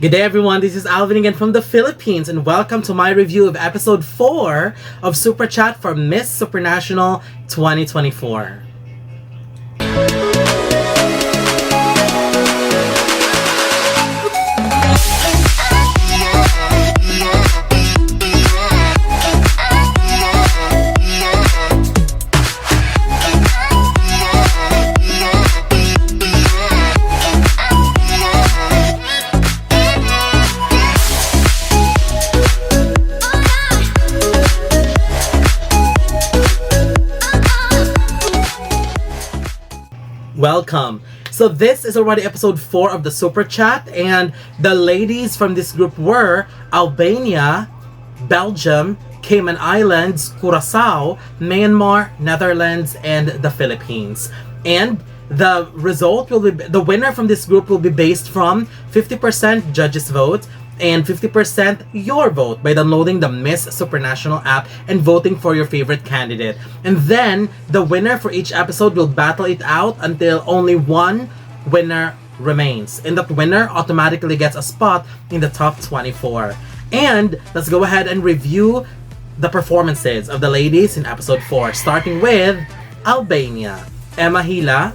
Good day everyone, this is Alvin again from the Philippines and welcome to my review of episode 4 of SupraChat for Miss Supranational 2024. Welcome. So this is already episode 4 of the Super Chat, and the ladies from this group were Albania, Belgium, Cayman Islands, Curacao, Myanmar, Netherlands, and the Philippines. And the result will be, the winner from this group will be based from 50% judges vote and 50% your vote by downloading the Miss Supranational app and voting for your favorite candidate. And then the winner for each episode will battle it out until only one winner remains. And that winner automatically gets a spot in the top 24. And let's go ahead and review the performances of the ladies in episode 4, starting with Albania. 𝗏𝗏𝗏.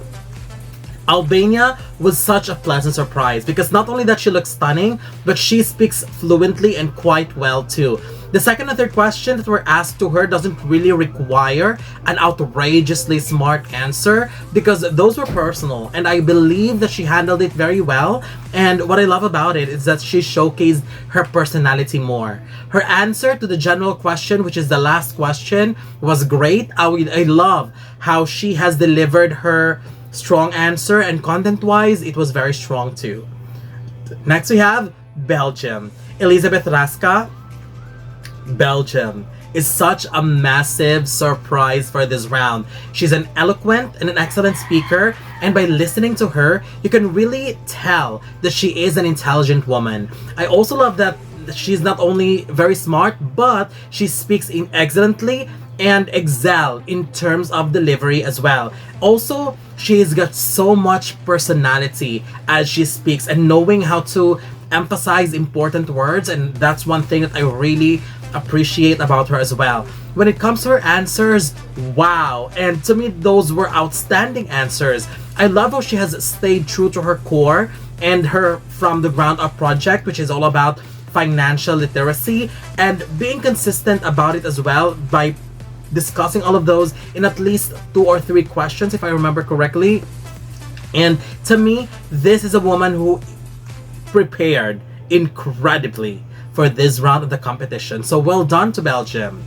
Albania was such a pleasant surprise because not only that she looks stunning, but she speaks fluently and quite well too. The second and third question that were asked to her doesn't really require an outrageously smart answer because those were personal, and I believe that she handled it very well. And what I love about it is that she showcased her personality more. Her answer to the general question, which is the last question, was great. I love how she has delivered her strong answer, and content-wise, it was very strong too. Next we have Belgium. Elizabeth Raska. Belgium is such a massive surprise for this round. She's an eloquent and an excellent speaker, and by listening to her, you can really tell that she is an intelligent woman. I also love that she's not only very smart, but she speaks excellently and excel in terms of delivery as well. Also, she's got so much personality as she speaks and knowing how to emphasize important words, and that's one thing that I really appreciate about her as well. When it comes to her answers, wow, and to me those were outstanding answers. I love how she has stayed true to her core and her from the ground up project, which is all about financial literacy, and being consistent about it as well by discussing all of those in at least 2 or 3 questions, if I remember correctly. And to me, this is a woman who prepared incredibly for this round of the competition. So well done to Belgium.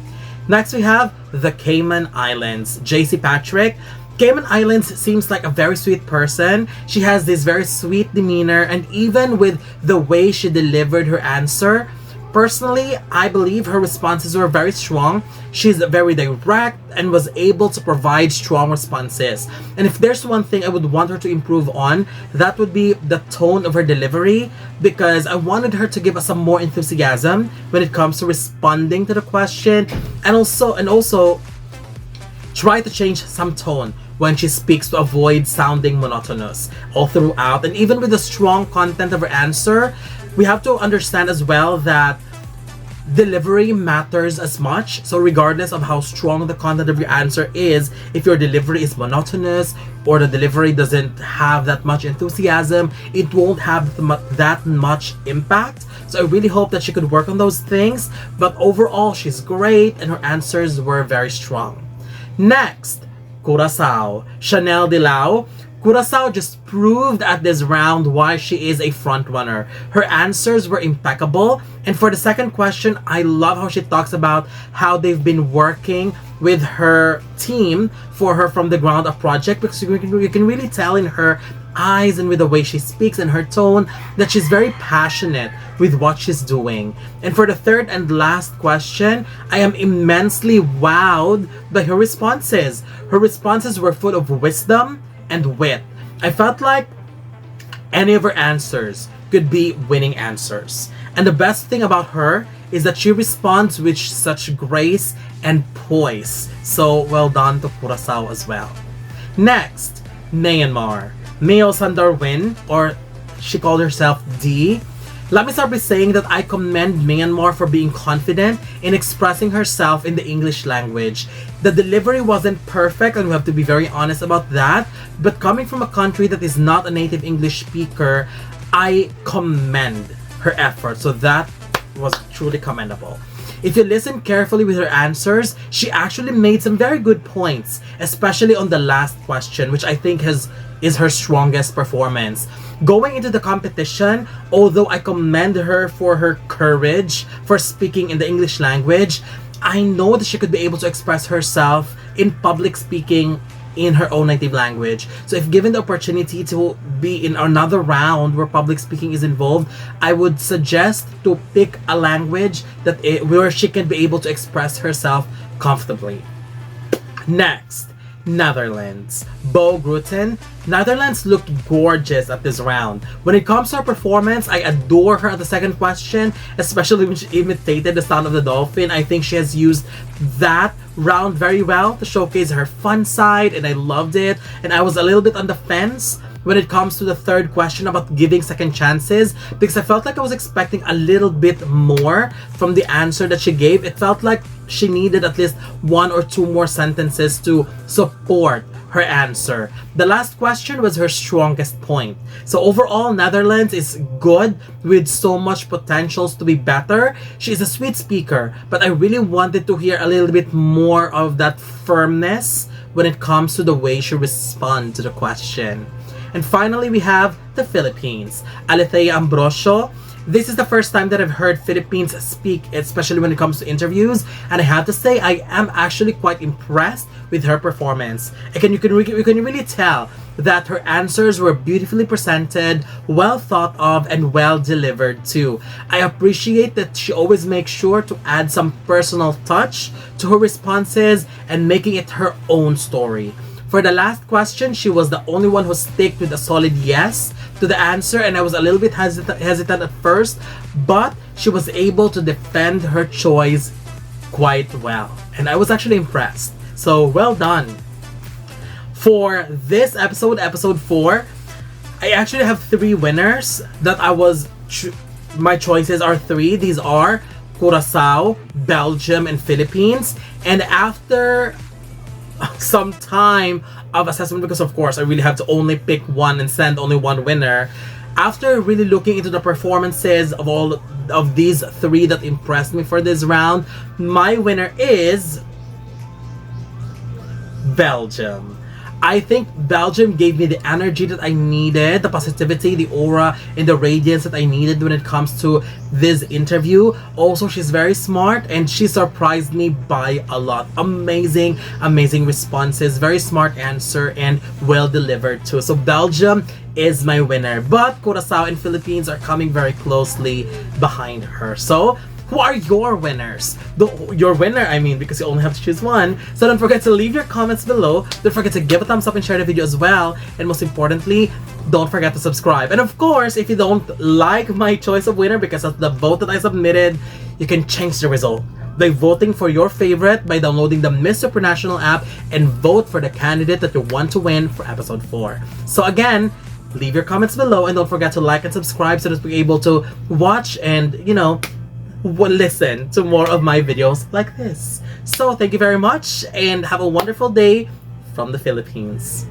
Next we have the Cayman Islands. JC Patrick. Cayman Islands seems like a very sweet person. She has this very sweet demeanor, and even with the way she delivered her answer, personally, I believe her responses were very strong. She's very direct and was able to provide strong responses. And if there's one thing I would want her to improve on, that would be the tone of her delivery, because I wanted her to give us some more enthusiasm when it comes to responding to the question, and also try to change some tone when she speaks to avoid sounding monotonous all throughout. And even with the strong content of her answer, we have to understand as well that delivery matters as much. So regardless of how strong the content of your answer is, if your delivery is monotonous or the delivery doesn't have that much enthusiasm, it won't have that much impact. So I really hope that she could work on those things. But overall, she's great and her answers were very strong. Next, Curacao. Chanel Dilao. Curacao just proved at this round why she is a front runner. Her answers were impeccable. And for the second question, I love how she talks about how they've been working with her team for her from the ground up project, because you can really tell in her eyes and with the way she speaks and her tone that she's very passionate with what she's doing. And for the third and last question, I am immensely wowed by her responses. Her responses were full of wisdom and wit. I felt like any of her answers could be winning answers. And the best thing about her is that she responds with such grace and poise. So well done to Curacao as well. Next, Myanmar. Meo Sandarwin, or she called herself D. Let me start by saying that I commend Myanmar for being confident in expressing herself in the English language. The delivery wasn't perfect, and we have to be very honest about that, but coming from a country that is not a native English speaker, I commend her effort. So that was truly commendable. If you listen carefully with her answers, she actually made some very good points, especially on the last question, which I think is her strongest performance. Going into the competition, although I commend her for her courage for speaking in the English language, I know that she could be able to express herself in public speaking in her own native language. So if given the opportunity to be in another round where public speaking is involved, I would suggest to pick a language where she can be able to express herself comfortably. Next, Netherlands. 𝗏𝗏𝗏𝗏. Netherlands looked gorgeous at this round. When it comes to her performance, I adore her at the second question, especially when she imitated the sound of the dolphin. I think she has used that round very well to showcase her fun side, and I loved it. And I was a little bit on the fence when it comes to the third question about giving second chances, because I felt like I was expecting a little bit more from the answer that she gave. It felt like she needed at least 1 or 2 more sentences to support her answer. The last question was her strongest point. So overall, Netherlands is good with so much potentials to be better. She is a sweet speaker, but I really wanted to hear a little bit more of that firmness when it comes to the way she responds to the question. And finally, we have the Philippines. Alethea Ambrosio. This is the first time that I've heard Philippines speak, especially when it comes to interviews, and I have to say I am actually quite impressed with her performance. Again, you can really tell that her answers were beautifully presented, well thought of, and well delivered too. I appreciate that she always makes sure to add some personal touch to her responses and making it her own story. For the last question, she was the only one who stuck with a solid yes to the answer, and I was a little bit hesitant at first, but she was able to defend her choice quite well, and I was actually impressed. So well done. For this episode, episode 4, I actually have 3 winners that my choices are 3. These are Curacao, Belgium, and Philippines. And after some time of assessment, because of course I really have to only pick one and send only one winner, after really looking into the performances of all of these 3 that impressed me for this round, my winner is Belgium. I think Belgium gave me the energy that I needed, the positivity, the aura, and the radiance that I needed when it comes to this interview. Also, she's very smart and she surprised me by a lot. Amazing responses, very smart answer, and well delivered too. So Belgium is my winner, but Curacao and Philippines are coming very closely behind her. So who are your winners? Your winner, I mean, because you only have to choose one. So don't forget to leave your comments below. Don't forget to give a thumbs up and share the video as well. And most importantly, don't forget to subscribe. And of course, if you don't like my choice of winner because of the vote that I submitted, you can change the result by voting for your favorite by downloading the Miss Supranational app and vote for the candidate that you want to win for episode 4. So again, leave your comments below and don't forget to like and subscribe so that we're able to watch and, listen to more of my videos like this. So thank you very much and have a wonderful day from the Philippines.